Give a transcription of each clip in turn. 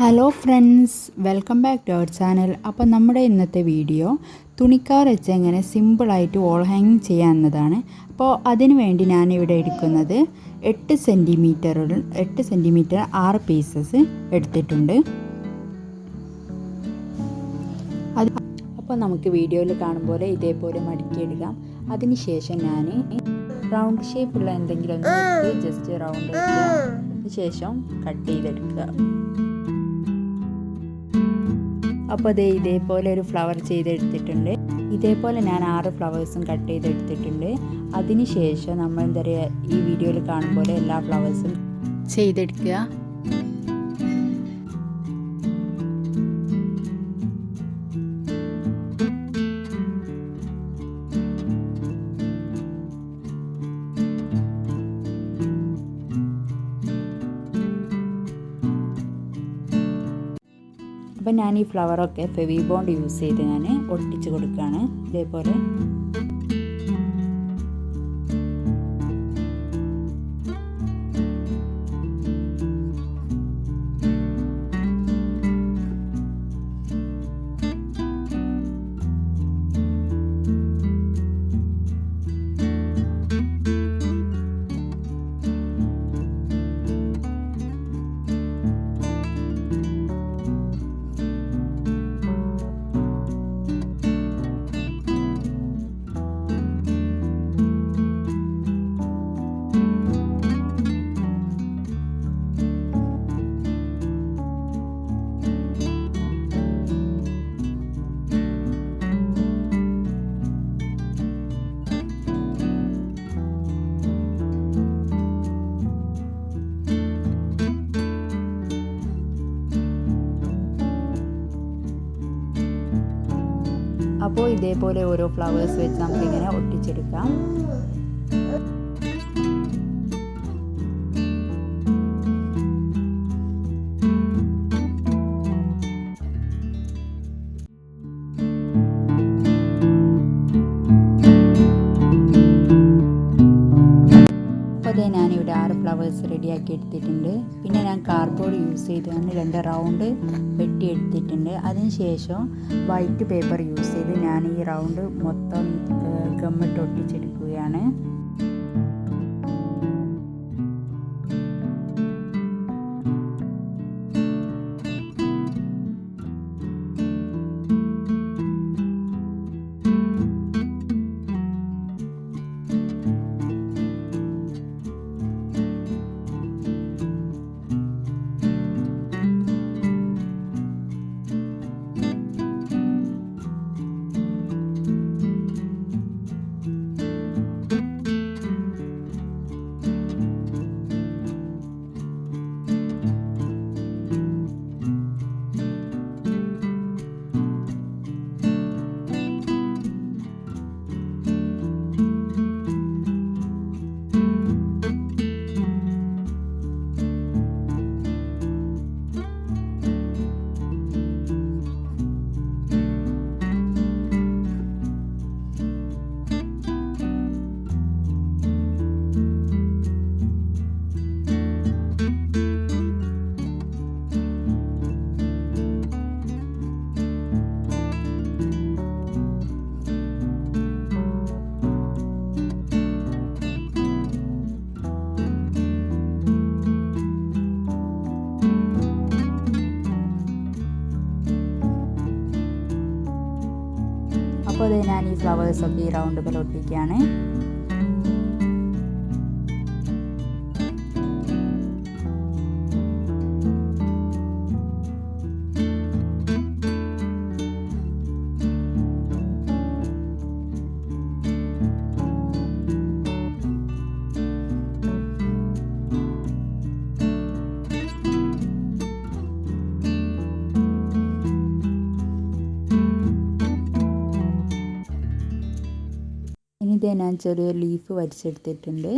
Hello friends, welcome back to our channel. അപ്പോൾ നമ്മുടെ ഇന്നത്തെ വീഡിയോ തുണിക്കാർ വെച്ച് എങ്ങനെ സിമ്പിളായിട്ട് വോൾ ഹാങ്ങിങ് ചെയ്യാവുന്നതാണ്. അപ്പോൾ അതിനു വേണ്ടി ഞാനിവിടെ എടുക്കുന്നത് 8 സെൻറ്റിമീറ്റർ 6 പീസസ് എടുത്തിട്ടുണ്ട്. അപ്പോൾ നമുക്ക് വീഡിയോയിൽ കാണുമ്പോൾ ഇതേപോലെ മടക്കിയെടുക്കാം. അതിനുശേഷം ഞാൻ റൗണ്ട് ഷേപ്പുള്ള എന്തെങ്കിലും ഒന്ന് എടുത്ത് ജസ്റ്റ് റൗണ്ട് എടുക്കുക, ശേഷം കട്ട് ചെയ്തെടുക്കുക. അപ്പോൾ ഇതേപോലെ ഒരു ഫ്ലവർ ചെയ്തെടുത്തിട്ടുണ്ട്. ഇതേപോലെ ഞാൻ 6 ഫ്ലവേഴ്സും കട്ട് ചെയ്തെടുത്തിട്ടുണ്ട്. അതിന് ശേഷം നമ്മൾ എന്താ പറയുക, ഈ വീഡിയോയിൽ കാണും പോലെ എല്ലാ ഫ്ലവേഴ്സും ചെയ്തെടുക്കുക. അപ്പം ഞാൻ ഈ ഫ്ലവറൊക്കെ ഫെവി ബോണ്ട് യൂസ് ചെയ്ത് ഞാൻ ഒട്ടിച്ച് കൊടുക്കുകയാണ് ഇതേപോലെ. അപ്പോൾ ഇതേപോലെ ഓരോ ഫ്ലവേഴ്സ് വെച്ച് നമുക്കിങ്ങനെ ഒട്ടിച്ചെടുക്കാം. അപ്പോൾ ഞാനിവിടെ 6 ഫ്ലവേഴ്സ് റെഡിയാക്കി എടുത്തിട്ടുണ്ട്. പിന്നെ ഞാൻ കാർഡ്ബോർഡ് യൂസ് ചെയ്താണ് 2 റൗണ്ട് വെട്ടി എടുത്തിട്ടുണ്ട്. അതിനുശേഷം വൈറ്റ് പേപ്പർ യൂസ് ചെയ്ത് ഞാൻ ഈ റൗണ്ട് മൊത്തം ഗമ്മിട്ട് ഒട്ടിച്ചെടുക്കുകയാണ്. അപ്പോൾ ഞാൻ ഈ ഫ്ലവേഴ്സൊക്കെ ഈ റൗണ്ട് പോലെ ഒട്ടിക്കുകയാണ്. ഇതേ ഞാൻ ചെറിയൊരു ലീഫ് വരച്ചെടുത്തിട്ടുണ്ട്.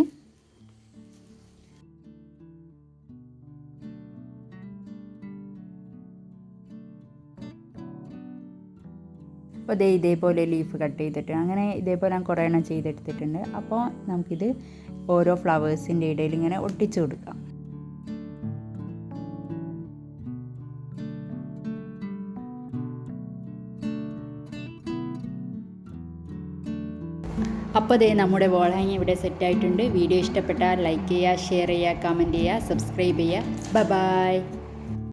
അപ്പോൾ ഇതേപോലെ ലീഫ് കട്ട് ചെയ്തിട്ട് അങ്ങനെ ഇതേപോലെ ഞാൻ കുറേ എണ്ണം ചെയ്തെടുത്തിട്ടുണ്ട്. അപ്പോൾ നമുക്കിത് ഓരോ ഫ്ലവേഴ്സിൻ്റെ ഇടയിൽ ഇങ്ങനെ ഒട്ടിച്ചു കൊടുക്കാം. അപ്പോൾ ദേ നമ്മുടെ വോൾ ഹാങ്ങിങ് ഇവിടെ സെറ്റായിട്ടുണ്ട്. വീഡിയോ ഇഷ്ടപ്പെട്ടാൽ ലൈക്ക് ചെയ്യുക, ഷെയർ ചെയ്യുക, കമൻറ്റ് ചെയ്യുക, സബ്സ്ക്രൈബ് ചെയ്യുക. ബൈ.